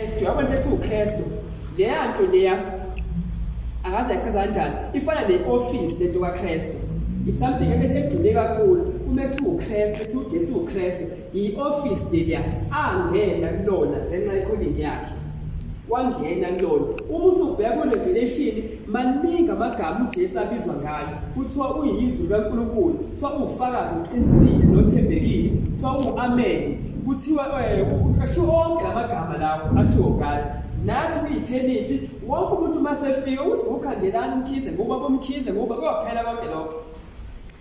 abantu ethi uKristu leya nto leya angaze yachaza kanjani ifana ne-office lento kaKristu. It's something edule kakhulu uma ethi uKristu ethi uJesu uKristu i-office leya angena kulona ngenxa yekhonini yakhe wangena kulona. Uma usubheka kuRevelation maningi amagama uJesu abizwa ngayo kuthiwa uyizwi kaNkulunkulu, kuthiwa ufakazi uqinisile nothembekile, kuthiwa u-amen, kuthiwa asho onke lamagama lawo asho ngayo. Nathi kwi-eternity wonke umuntu masefika uthi uKhangelani Mkhize ngoba Mkhize ngoba kuyophela konke lokho.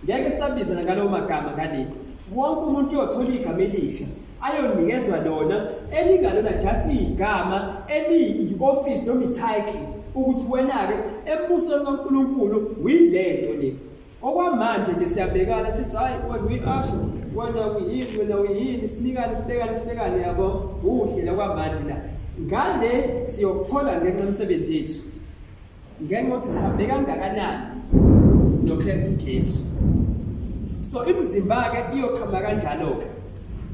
Ngeke sabizana ngalowo magama ngale. Wonke umuntu uyothola igama elisha ayonikezwa lona elingalona just igama eliyi-office noma i-title ukuthi wena-ke embusweni kaNkulunkulu uyilento le. Okwamanje nje siyabhekana sithi hayi we-asho wena uyini sinikane yabo uhle kwamanje la. Ngale siyokuthola ngenxa yomsebenzi yethu ngenxa yokuthi sihambe kangakanani noKristu Jesu. So imizimba-ke iyoqhamuka kanjalo-ke.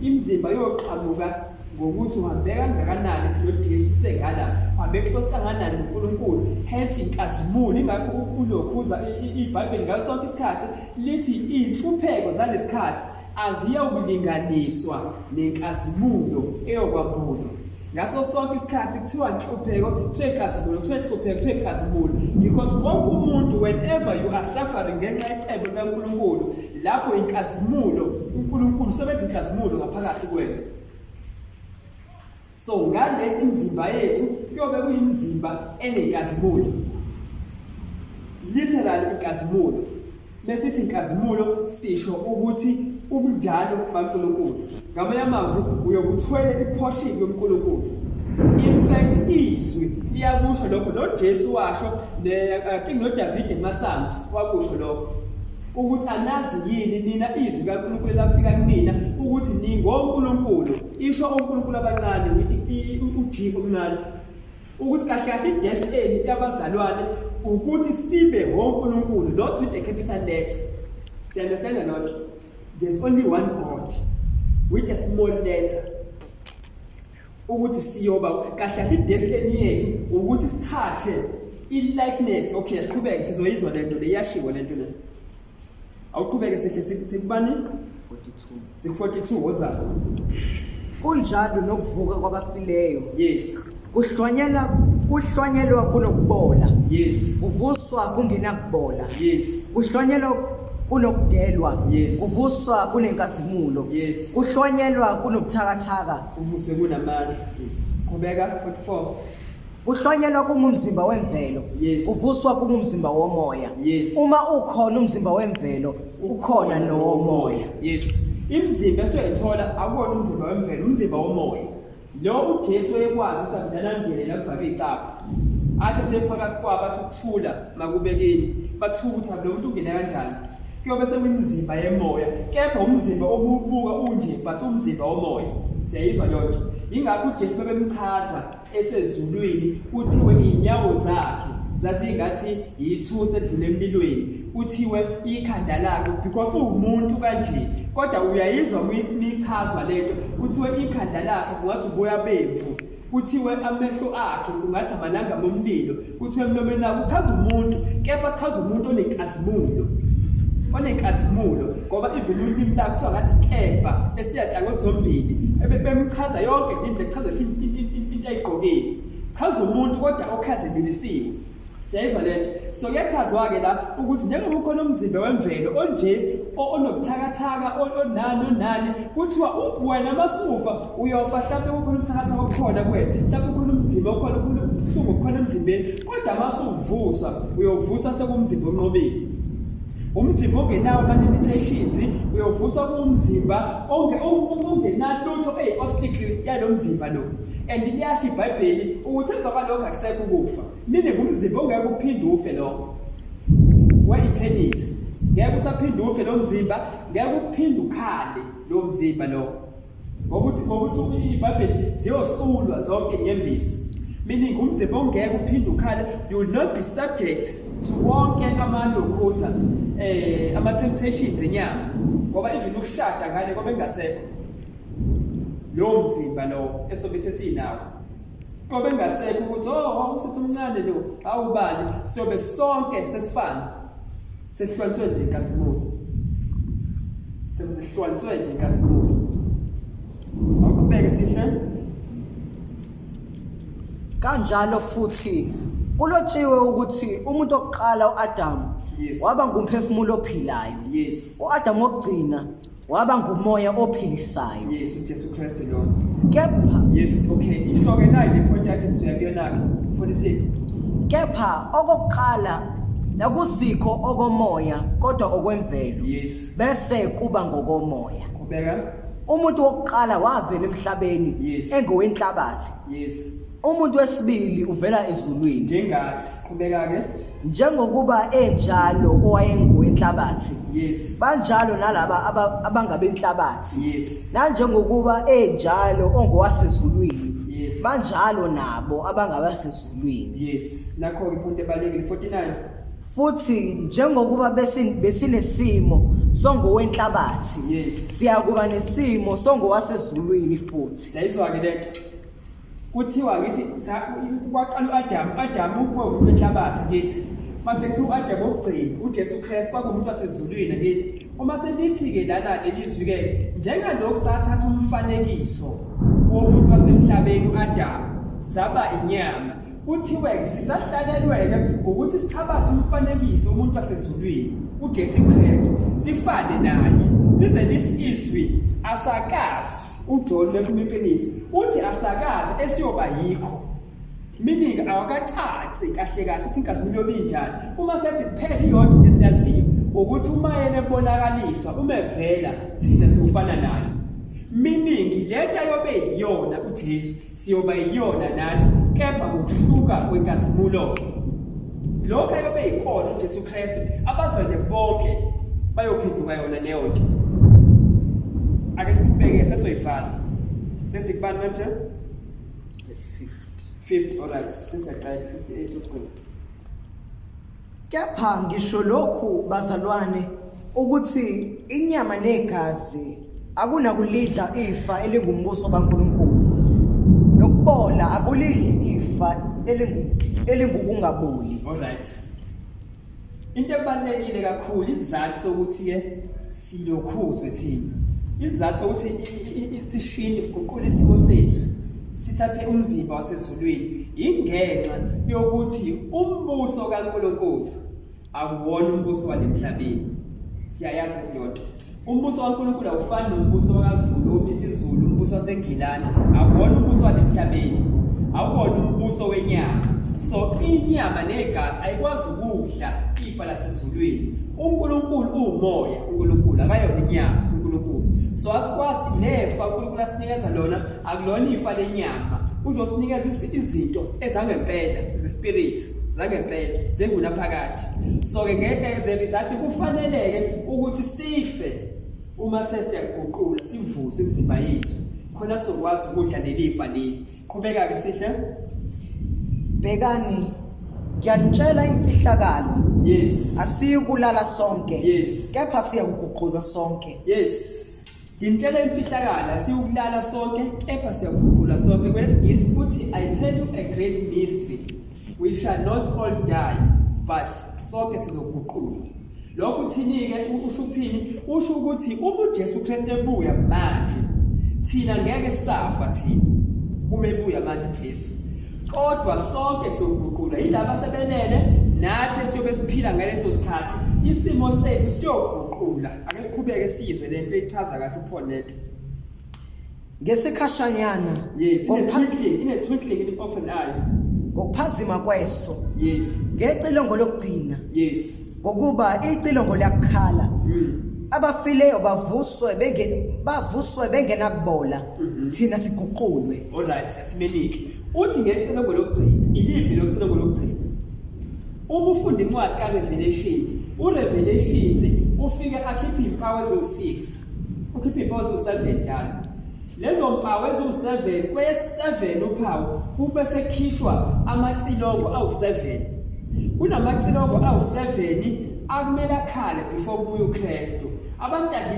Imizimba iyoqhamuka ngokuthi uhambe kangakanani noJesu usengala, uhambe close kangakanani noNkulunkulu. Hence inkazimulo ingakho ulokhuza iBhayibheli ngaso sonke isikhathi lithi inhlupheko zalesikhathi aziyawulinganiswa nenkazimulo eyokwambulwa. Ngaso sonke isikhathi kuthiwa inhlupheko, kuthiwa inkazimulo, kuthiwa inhlupheko, kuthiwa inkazimulo. Because wonke umuntu whenever you are suffering ngenxa yecebo likaNkulunkulu, lapho inkazimulo uNkulunkulu sebenza inkazimulo ngaphakathi kwena. So ngale imizimba yethu kuyobe kuyimizimba enenkazimulo, literally inkazimulo. Mesithi inkazimulo sisho ukuthi ubunjalo baNkulunkulu. Ngamanye amazwi uyokuthwele iportion yoNkulunkulu. In fact izwi iyakusho lokho noJesu washo noDavid eMasalms wakusho lokho ukuthi anazi yini nina izwi kaNkulunkulu lafika kunina ukuthi ningoNkulunkulu. Isho oNkulunkulu abancane ngithi uJesu omncane ukuthi kahle idestiny yabazalwane ukuthi sibe ngoNkulunkulu, not with a capital letter. You understand or not? There's only one God with a small letter. Ukuthi siyoba kahle idestiny yethu ukuthi sithathe i-likeness. Okay, asiqhubeke sizoyizwa lento le yashiwo lento le. Awuqhubeke sihle sikubani 42 42 wozalo. Kunjalo nokuvuka kwabafileyo. Yes. Kuhlonyelwa kunokubola. Yes. Kuvuswa kungenakubola. Yes. Kuhlonyelwa kunokudelwa. Yes. Kuvuswa kunenkazimulo. Yes. Kuhlonyelwa kunobuthakathaka. Kuvuswe kunamandla. Yes. Qhubeka 44. Kuhlonyelwa kungumzimba wemvelo. Yes. Kuvuswa kungumzimba womoya. Yes. Uma ukhona umzimba wemvelo ukhona nowomoya. Yes. Imizimba esiyithola akukona umzimba wemvelo, umzimba womoya. Lo uJesu ekwazi ukuthi amdanangele la kuvaka icapha. Athi sephakathi kwabo athi ukuthula makubekeni. Bathuka ukuthi lo muntu ungena kanjani. Kuyobe sekuyimizimba yemoya. Kepha umzimba obubuka unje but umzimba womoya. Siyayizwa yonke. Ingakho uJesu bebemchaza esezulwini kuthiwe inyawo zakhe zazingathi yithusi edlule emlilweni, kuthiwe ikhanda lakhe because umuntu kanje. Kodwa uyayizwa michazwa lento kuthiwe ikhanda lakhe kungathi uboya bemvu, kuthiwe amehlo akhe kungathi amalanga momlilo, kuthiwe emlomeni lakhe uchaza umuntu, kepha chaza umuntu onenkazimulo. Onenkazimulo ngoba ivele ulimi lakhe kuthiwa ngathi kepha esiyahlangothi zombili bemchaza yonke indlela echaza into ayigqokile. Chaza umuntu kodwa okhazimilisiwe. Siyayizwa lento. So kuyachazwa-ke la ukuthi njengoba ukhona umzimba wemvelo onje onobuthakathaka onani kuthiwa wena masufa uyofa mhlawumbe kukhona ubuthakathaka obukhona kuwena, mhlawumbe kukhona umzimba okhona ubuhlungu obukhona emzimbeni, kodwa masuvuswa uyovuswa sekumzimba onqobile. Umzimba ongenawo ama-limitations uyovuswa kuwumzimba ongenalutho eyi-obstacle yalo mzimba lo. And liyasho iBhayibheli ukuthi emva kwalokho akusekho ukufa, meaning umzimba ongeke uphinde ufe lo we-eternity. Ngeke usaphinde ufe lo mzimba, ngeke uphinde ukhale lo mzimba lo. Ngokuthi iBhayibheli ziyosulwa zonke inyembezi, meaning umzimba ongeke uphinde ukhale. You will not be subject to wonke amalokhoza ama-temptations enyama, ngoba even ukushada ngale ngoba engasekho lo mzimba lo esobe sesinawo. Qobe ngasekho ukuthi usisi omncane lo awubani sobe sonke sesifana. Sesihlukaniswe nje inkazimuli. Sesihlukaniswe nje inkazimuli. Awuqhubeke sihle. Kanjalo futhi kulotshiwe ukuthi umuntu oqala uAdam waba ngumphefumulo ophilayo. Yes. uAdam wokugcina waba ngumoya ophilisayo. Yes, uJesu Kristu lo. Kepha Yes, okay. Isho ke nayi le point yathi siyakuyona ke 46. Kepha okokuqala akusikho okomoya kodwa okwemvelo. Yes. Bese kuba ngokomoya. Qhubeka. Umuntu wokuqala wavela emhlabeni engowenhlabathi. Yes. Umuntu wesibili uvela ezulwini. Njengathi qhubeka ke. Njengokuba enjalo owayengowenhlabathi. Yes. Banjalo nalaba abangabenhlabathi. Yes. Nanjengokuba enjalo ongowasezulwini. Yes. Banjalo nabo abangabasezulwini. Yes. Nakho ke iphonto ebalekile 49. Futhi njengokuba besinesimo songowenhlabathi. Yes. Siyakuba nesimo songowasezulwini futhi. Sayizwa ke lento. Kuthiwa ngithi kwaqala uAdam ukuba umuntu wenhlabathi ngithi mase kuthi uAdam ogcina uJesu Kristu kwakumuntu wasezulwini ngithi uma selithi ke lana lelizwi ke njengalokho sathatha umfanekiso womuntu wasemhlabeni uAdam saba inyama kuthiwe sisahlalelweke ukuthi sithabathe umfanekiso womuntu wasezulwini uJesu Kristu sifane naye lize lithi izwi asakazi uJohn leqiniso uthi asakazi esiyoba yikho meaning awakacaci kahle kahle uthi inkazimuli yobinjani uma sethi kuphela iyodwa into esiyaziyo ukuthi uma yena ebonakaliswa uma evela thina sifana naye meaning lento yobe yiyona uJesu siyoba yiyona nathi kepha ngokuhluka kwenkazimulo lokho yobe yikona uJesu Kristu abazalwane bonke bayophenduka yona leyo nto. Ake siqhubeke sesoyivala. Sesikubani manje? Verse 50. All right. Sesaqala 58 ugcina. Kepha ngisho lokhu bazalwane ukuthi inyama negazi akunakulidla ifa elingumbuso kaNkulunkulu. Nokubola akulidli ifa elingukungaboli. All right. Into ebalekile kakhulu isizathu sokuthi ke silokhuzwe thina. Isizathu sokuthi sishintshe siguqule isimo sethu sithathe umzimba wasezulwini ingenxa yokuthi umbuso kaNkulunkulu akuwona umbuso walemhlabeni. Siyayazi le nto. Umbuso kaNkulunkulu awufani nombuso kaZulu omisizulu umbuso waseNgilani akuwona umbuso walemhlabeni awukona umbuso wenyama. So inyama negazi ayikwazi ukudla ifa lasezulwini. uNkulunkulu umoya uNkulunkulu akayona inyama uNkulunkulu. So asikwazi nefa uNkulunkulu asinikeza lona akulona ifa lenyama uzosinikeza izinto ezangempela zespirit zangempela zengunaphakade. So ke ngeke result kufaneleke ukuthi sife uma sesiyaguqula sivuse imizimba yethu khona sokwazi ukudla lelifa leli. Qhubeka ke sihle. Bekani ngiyanitshela imfihlakalo. Yes. Asiyikulala sonke. Yes. Kepha siyaguqulwa sonke. Yes. Ngintshela imfihlakalo asiyukulala sonke kepha siyaguqulwa sonke. Kwesingisi uthi I tell you a great mystery. We shall not all die but sonke sizoguqulwa. Lokhu uthini ke usho ukuthini? Usho ukuthi uma uJesu Kristu ebuya manje thina ngeke safa thina. Uma ebuya manje uJesu. Kodwa sonke siyoguqulwa yilabo asebelele nathi siyobe siphila ngaleso sikhathi isimo sethu siyoguqula. Ake siqhubeke sizwe lento echaza kahle uPaulette. Ngesikhashanyana. Yes, in a twinkling in the often eye. Ngokuphazima kweso. Yes. Ngecilongo lokugcina. Yes. Ngokuba icilongo liyakhala. Abafileyo bavuswe bengena kubola. Thina siguqulwe. All right, sasimenike. Uthi ngecilongo lokugcina, iliphi lokugcina lokugcina? Uma ufunda incwadi kaRevelations, uRevelations ufike akhipha impawu ezo6. Ukhipha impawu ezo7 njalo. Lezo mpawu ezo7 kwes7 uphawu kube sekhishwa amacilongo awu7. Kunamacilongo awu7 akumele akhale before kubuye uKristu. Abastudisha